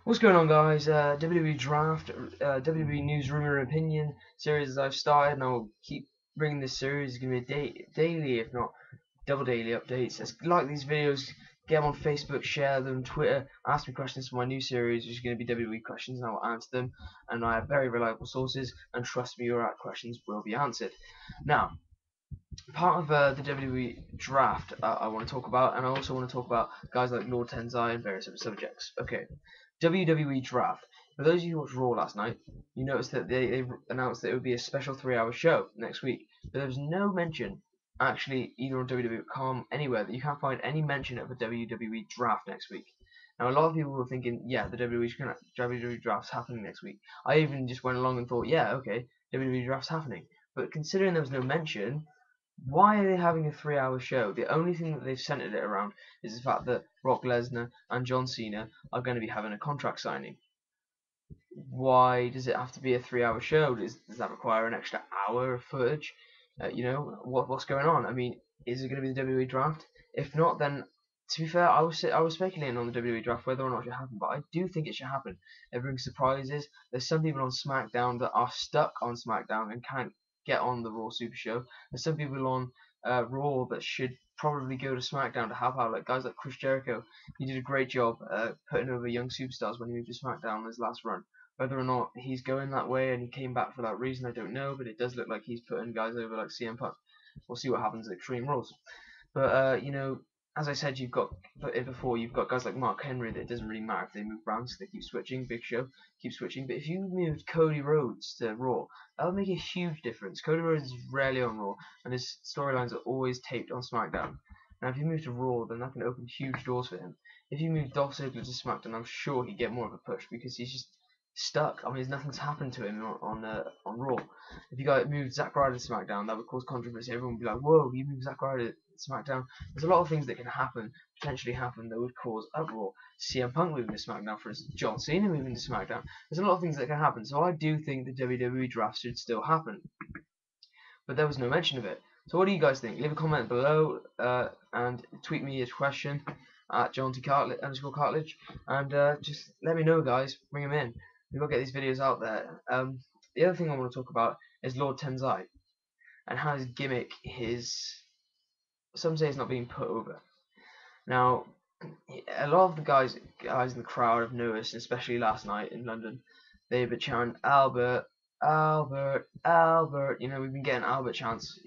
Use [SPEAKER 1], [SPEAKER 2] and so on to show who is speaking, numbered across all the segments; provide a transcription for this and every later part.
[SPEAKER 1] What's going on, guys? WWE Draft, WWE News, Rumor, and Opinion series as I've started, and I'll keep bringing this series. It's going to be a daily, if not double daily updates. Like these videos, get them on Facebook, share them, Twitter, ask me questions for my new series, which is going to be WWE questions, and I will answer them. And I have very reliable sources, and trust me, your questions will be answered. Now, part of the WWE Draft I want to talk about, and I also want to talk about guys like Lord Tensai and various other subjects. Okay. WWE Draft. For those of you who watched Raw last night, you noticed that they announced that it would be a special 3-hour show next week. But there was no mention, actually, either on WWE.com, anywhere, that you can't find any mention of a WWE Draft next week. Now, a lot of people were thinking, yeah, the WWE Draft's happening next week. I even just went along and thought, yeah, okay, WWE Draft's happening. But considering there was no mention, why are they having a 3-hour show? The only thing that they've centered it around is the fact that Brock Lesnar and John Cena are going to be having a contract signing. Why does it have to be a 3-hour show? Does that require an extra hour of footage? What's going on? I mean, is it going to be the WWE draft? If not, then to be fair, I was speculating on the WWE draft whether or not it should happen, but I do think it should happen. It brings surprises. There's some people on SmackDown that are stuck on SmackDown and can't get on the Raw Super Show. There's some people on Raw that should probably go to SmackDown to help out, like guys like Chris Jericho. He did a great job putting over young superstars when he moved to SmackDown in his last run. Whether or not he's going that way and he came back for that reason, I don't know, but it does look like he's putting guys over like CM Punk. We'll see what happens at Extreme Rules. But as I said, you've got guys like Mark Henry that it doesn't really matter if they move brands, they keep switching. Big Show keep switching. But if you moved Cody Rhodes to Raw, that would make a huge difference. Cody Rhodes is rarely on Raw, and his storylines are always taped on SmackDown. Now, if you move to Raw, then that can open huge doors for him. If you move Dolph Ziggler to SmackDown, I'm sure he'd get more of a push because he's just stuck. I mean, nothing's happened to him on Raw. If you guys moved Zack Ryder to SmackDown, that would cause controversy. Everyone would be like, "Whoa, you moved Zack Ryder to SmackDown." There's a lot of things that can potentially happen, that would cause uproar. CM Punk moving to SmackDown, for instance, John Cena moving to SmackDown. There's a lot of things that can happen. So I do think the WWE draft should still happen, but there was no mention of it. So what do you guys think? Leave a comment below and tweet me your question at @JohnTCartledge, and just let me know, guys. Bring him in. We've got to get these videos out there. The other thing I want to talk about is Lord Tensai and how his gimmick some say it's not being put over. Now, a lot of the guys in the crowd have noticed, especially last night in London, they've been chanting Albert, Albert, Albert. We've been getting Albert chants,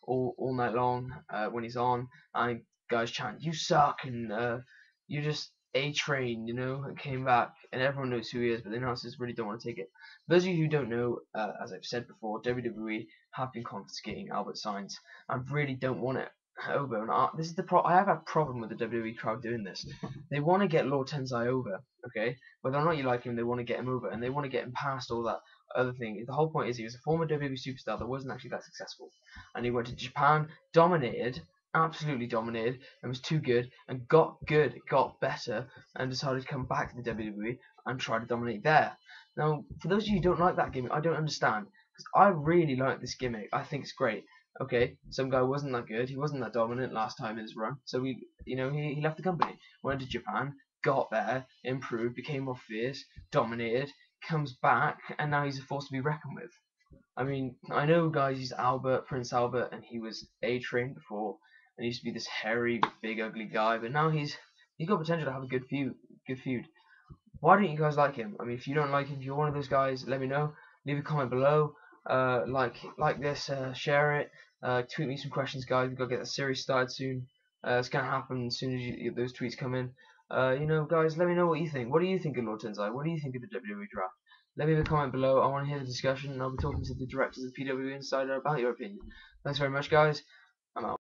[SPEAKER 1] all night long when he's on, and guys chant, "You suck," and "You're just A-Train," and came back, and everyone knows who he is, but the announcers really don't want to take it. For those of you who don't know, as I've said before, WWE have been confiscating Albert signs and really don't want it over. And this is I have a problem with the WWE crowd doing this. They want to get Lord Tensai over, okay? Whether or not you like him, they want to get him over, and they want to get him past all that other thing. The whole point is he was a former WWE superstar that wasn't actually that successful, and he went to Japan, absolutely dominated, and was too good, and got better, and decided to come back to the WWE and try to dominate there. Now, for those of you who don't like that gimmick, I don't understand, because I really like this gimmick. I think it's great. Okay, some guy wasn't that good, he wasn't that dominant last time in his run, so he left the company, went to Japan, got there, improved, became more fierce, dominated, comes back, and now he's a force to be reckoned with. I mean, I know guys, he's Prince Albert, and he was A-Train before, and he used to be this hairy, big, ugly guy, but now he's got potential to have a good feud. Why don't you guys like him? I mean, if you don't like him, if you're one of those guys, let me know. Leave a comment below. Like this, share it. Tweet me some questions, guys. We've got to get the series started soon. It's gonna happen as soon as those tweets come in. Guys, let me know what you think. What do you think of Lord Tensai? What do you think of the WWE draft? Let me leave a comment below. I want to hear the discussion, and I'll be talking to the directors of PW Insider about your opinion. Thanks very much, guys. I'm out.